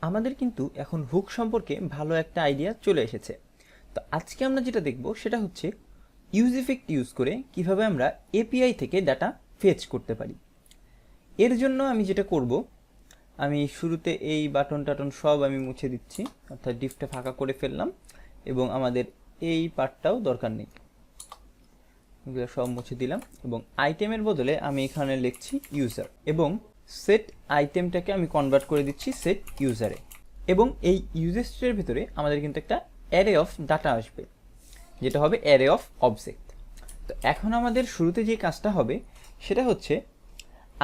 আমাদের কিন্তু এখন হুক সম্পর্কে ভালো একটা আইডিয়া চলে এসেছে। তো আজকে আমরা যেটা দেখব সেটা হচ্ছে ইউজ ইফেক্ট ইউজ করে কিভাবে আমরা এপিআই থেকে ডাটা ফেচ করতে পারি। এর জন্য আমি যেটা করব, আমি শুরুতে এই বাটন টাটন সব আমি মুছে দিচ্ছি, অর্থাৎ ডিফটা ফাঁকা করে ফেললাম এবং আমাদের এই পার্টটাও দরকার নেই, এগুলো সব মুছে দিলাম এবং আইটেমের বদলে আমি এখানে লিখছি ইউজার এবং সেট আইটেমটাকে আমি কনভার্ট করে দিচ্ছি সেট ইউজারে। এবং এই ইউজার স্টেটের ভিতরে আমাদের কিন্তু একটা অ্যারে অফ ডাটা আসবে, যেটা হবে অ্যারে অফ অবজেক্ট। তো এখন আমাদের শুরুতে যে কাজটা হবে সেটা হচ্ছে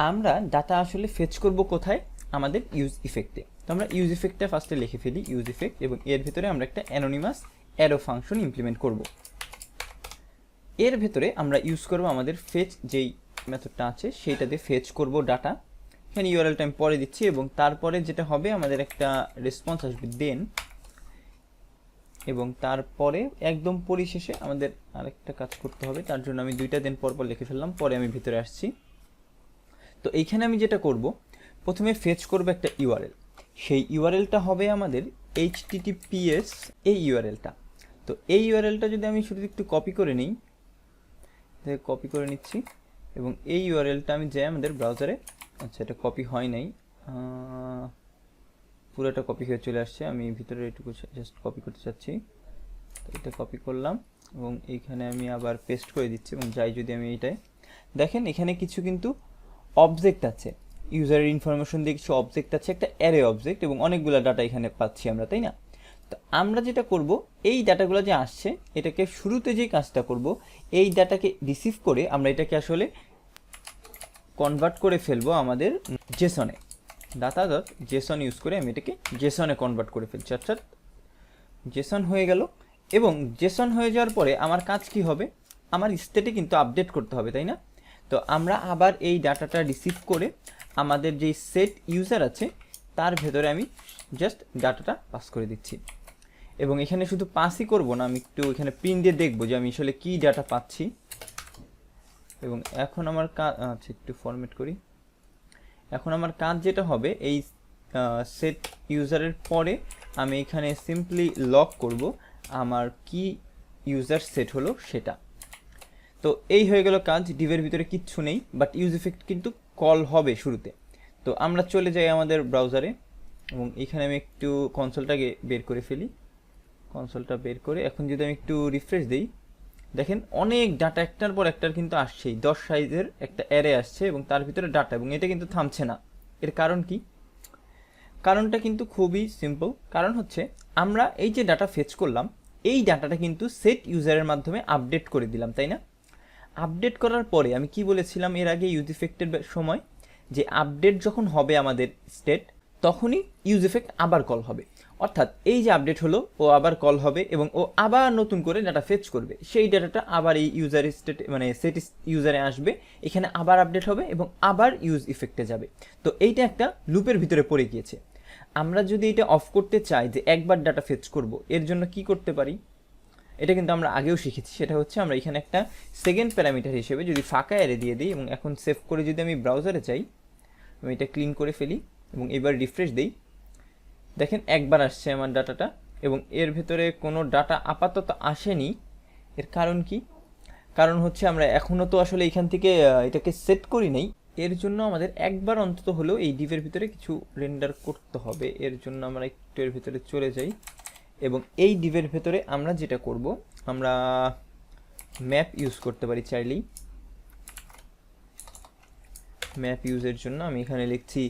আমরা ডাটা আসলে ফেচ করব কোথায়, আমাদের ইউজ ইফেক্টে। তো আমরা ইউজ ইফেক্টটা ফার্স্টে লিখে ফেলি, ইউজ ইফেক্ট, এবং এর ভিতরে আমরা একটা অ্যানোনিমাস অ্যারো ফাংশন ইমপ্লিমেন্ট করব। এর ভেতরে আমরা ইউজ করব আমাদের ফেচ যেই মেথডটা আছে সেইটা দিয়ে ফেচ করব ডাটা। এখানে ইউআরএলটা আমি পরে দিচ্ছি এবং তারপরে যেটা হবে আমাদের একটা রেসপন্স আসবে দেন, এবং তারপরে একদম পরিশেষে আমাদের আরেকটা কাজ করতে হবে, তার জন্য আমি দুইটা দেন পরপর লিখে ফেললাম, পরে আমি ভিতরে আসছি। তো এইখানে আমি যেটা করব, প্রথমে ফেচ করব একটা ইউআরএল, সেই ইউআরএলটা হবে আমাদের https এই ইউআরএলটা। তো এই ইউআরএলটা যদি আমি শুধু একটু কপি করে নিই, কপি করে নিচ্ছি এবং এই ইউআরএলটা আমি যাই আমাদের ব্রাউজারে, আচ্ছা এটা কপি হয় নাই, পুরোটা কপি হয়ে চলে আসছে, আমি ভিতরে এটুকু জাস্ট কপি করতে চাচ্ছি। তো এটা কপি করলাম এবং এইখানে আমি আবার পেস্ট করে দিচ্ছি এবং যাই যদি আমি এইটাই দেখেন, এখানে কিছু কিন্তু অবজেক্ট আছে, ইউজারের ইনফরমেশন দিয়ে কিছু অবজেক্ট আছে, একটা অ্যারে অবজেক্ট এবং অনেকগুলো ডাটা এখানে পাচ্ছি আমরা, তাই না? তো আমরা যেটা করব, এই ডাটাগুলো যে আসছে এটাকে শুরুতে যে কাজটা করব, এই ডাটাকে রিসিভ করে আমরা এটাকে আসলে কনভার্ট করে ফেলবো আমাদের জেসনে। ডাটা ডট জেসন ইউজ করে আমি এটাকে জেসনে কনভার্ট করে ফেলছি, অর্থাৎ জেসন হয়ে গেল। এবং জেসন হয়ে যাওয়ার পরে আমার কাজ কি হবে, আমার স্টেটে কিন্তু আপডেট করতে হবে, তাই না? তো আমরা আবার এই ডাটাটা রিসিভ করে আমাদের যেই সেট ইউজার আছে তার ভেতরে আমি জাস্ট ডাটাটা পাস করে দিচ্ছি। এবং এখানে শুধু পাসই করব না, আমি একটু এখানে প্রিন্ট দিয়ে দেখবো যে আমি আসলে কী ডাটা পাচ্ছি। এবং এখন আমার কাজ, আচ্ছা একটু ফরম্যাট করি, এখন আমার কাজ যেটা হবে, এই সেট ইউজারের পরে আমি এখানে সিম্পলি লক করব আমার কি ইউজার সেট হলো সেটা। তো এই হয়ে গেল কাজ, ডিভের ভিতরে কিচ্ছু নেই, বাট ইউজ ইফেক্ট কিন্তু কল হবে শুরুতে। তো আমরা চলে যাই আমাদের ব্রাউজারে এবং এখানে আমি একটু কনসোলটাকে বের করে ফেলি, কনসোলটা বের করে এখন যদি আমি একটু রিফ্রেশ দিই, দেখেন অনেক ডাটা একটার পর একটার কিন্তু আসছেই, 10 সাইজের একটা অ্যারে আসছে এবং তার ভিতরে ডাটা, এবং এটা কিন্তু থামছে না। এর কারণ কি? কারণটা কিন্তু খুবই সিম্পল, কারণ হচ্ছে আমরা এই যে ডাটা ফেচ করলাম এই ডাটাটা কিন্তু সেট ইউজারের মাধ্যমে আপডেট করে দিলাম, তাই না? আপডেট করার পরে আমি কি বলেছিলাম এর আগে ইউজ ইফেক্টের সময়, যে আপডেট যখন হবে আমাদের স্টেট তখনই ইউজ ইফেক্ট আবার কল হবে, অর্থাৎ এই যে আপডেট হলো ও আবার কল হবে এবং ও আবার নতুন করে ডাটা ফেচ করবে, সেই ডাটাটা আবার এই ইউজার স্টেট মানে সেট ইউজারে আসবে, এখানে আবার আপডেট হবে এবং আবার ইউজ ইফেক্টে যাবে। তো এইটা একটা লুপের ভিতরে পড়ে গিয়েছে। আমরা যদি এটা অফ করতে চাই যে একবার ডাটা ফেচ করব, এর জন্য কি করতে পারি, এটা কিন্তু আমরা আগেও শিখেছি, সেটা হচ্ছে আমরা এখানে একটা সেকেন্ড প্যারামিটার হিসেবে যদি ফাঁকা অ্যারে দিয়ে দিই এবং এখন সেভ করে যদি আমি ব্রাউজারে যাই, আমি এটা ক্লিন করে ফেলি এবং এবার রিফ্রেশ দিই, দেখেন একবার আসছে আমার ডাটাটা এবং এর ভেতরে কোনো ডাটা আপাতত আসেনি। এর কারণ কি? কারণ হচ্ছে আমরা এখনও তো আসলে এখান থেকে এটাকে সেট করি নেই, এর জন্য আমাদের একবার অন্তত হলেও এই ডিভের ভিতরে কিছু রেন্ডার করতে হবে। এর জন্য আমরা একটু এর ভিতরে চলে যাই এবং এই ডিভের ভেতরে আমরা যেটা করব, আমরা ম্যাপ ইউজ করতে পারি চাইলেই। ম্যাপ ইউজের জন্য আমি এখানে লিখছি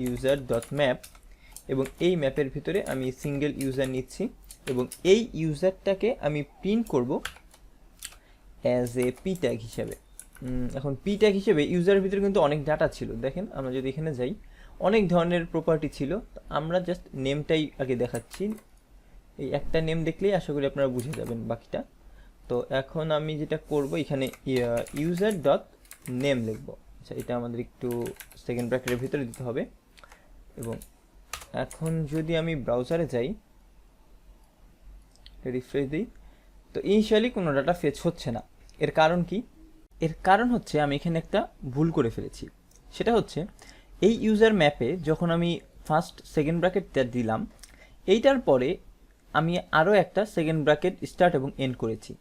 ইউজার ডট ম্যাপ এবং এই ম্যাপের ভিতরে আমি সিঙ্গেল ইউজার নিচ্ছি এবং এই ইউজারটাকে আমি প্রিন্ট করব অ্যাজ এ পি ট্যাগ হিসেবে। এখন পি ট্যাগ হিসেবে ইউজারের ভিতরে কিন্তু অনেক ডাটা ছিল, দেখেন আমরা যদি এখানে যাই অনেক ধরনের প্রপার্টি ছিল, আমরা জাস্ট নেমটাই আগে দেখাচ্ছি, এই একটা নেম দেখলেই আশা করি আপনারা বুঝে যাবেন বাকিটা। তো এখন আমি যেটা করব, এখানে ইউজার ডট নেম লিখবো, আচ্ছা এটা আমাদের একটু সেকেন্ড ব্র্যাকেটের ভিতরে দিতে হবে। এবং এখন যদি আমি ব্রাউজারে যাই, রিফ্রেশ দিই, তো ইনিশিয়ালি কোনো ডাটা ফেচ হচ্ছে না। এর কারণ কি? এর কারণ হচ্ছে আমি এখানে একটা ভুল করে ফেলেছি, সেটা হচ্ছে এই ইউজার ম্যাপে যখন আমি ফার্স্ট সেকেন্ড ব্র্যাকেটটা দিলাম, এইটার পরে আমি আরও একটা সেকেন্ড ব্র্যাকেট স্টার্ট এবং এন্ড করেছি।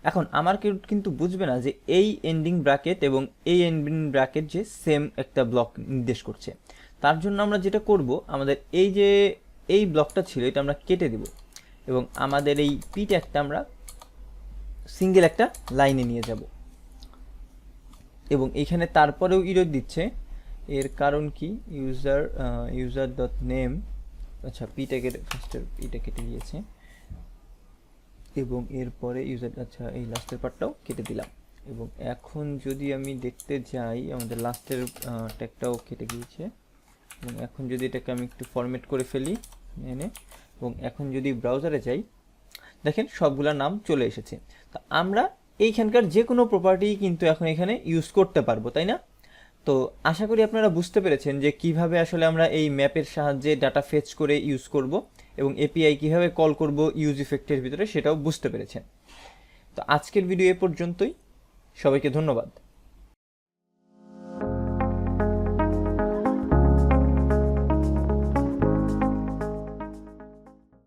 এখন আমার কেউ কিন্তু বুঝবে না যে এই এন্ডিং ব্র্যাকেট এবং এই এন্ডিং ব্র্যাকেট যে সেম একটা ব্লক নির্দেশ করছে। তার জন্য আমরা যেটা করব, আমাদের এই যে এই ব্লকটা ছিল এটা আমরা কেটে দেব এবং আমাদের এই পি ট্যাগটা আমরা সিঙ্গেল একটা লাইনে নিয়ে যাব। এবং এইখানে তারপরেও ইরর দিচ্ছে, এর কারণ কি, ইউজার ডট নেম, আচ্ছা পি ট্যাগের ফার্স্টের পিটা কেটে দিয়েছে এবং এরপরে ইউজার, আচ্ছা এই লাস্টের পার্টটাও কেটে দিলাম। এবং এখন যদি আমি দেখতে যাই, আমাদের লাস্টের ট্যাগটাও কেটে গিয়েছে। এবং এখন যদি এটাকে আমি একটু ফরম্যাট করে ফেলি এনে, এবং এখন যদি ব্রাউজারে যাই, দেখেন সবগুলা নাম চলে এসেছে। তো আমরা এইখানকার যে কোনো প্রপার্টি কিন্তু এখন এখানে ইউজ করতে পারবো, তাই না? তো আশা করি আপনারা বুঝতে পেরেছেন যে কিভাবে আসলে আমরা এই ম্যাপের সাহায্যে ডাটা ফেচ করে ইউজ করব এবং এপিআই কিভাবে কল করব ইউজ ইফেক্টের ভিতরে, সেটাও বুঝতে পেরেছেন। তো আজকের ভিডিও এ পর্যন্তই, সবাইকে ধন্যবাদ।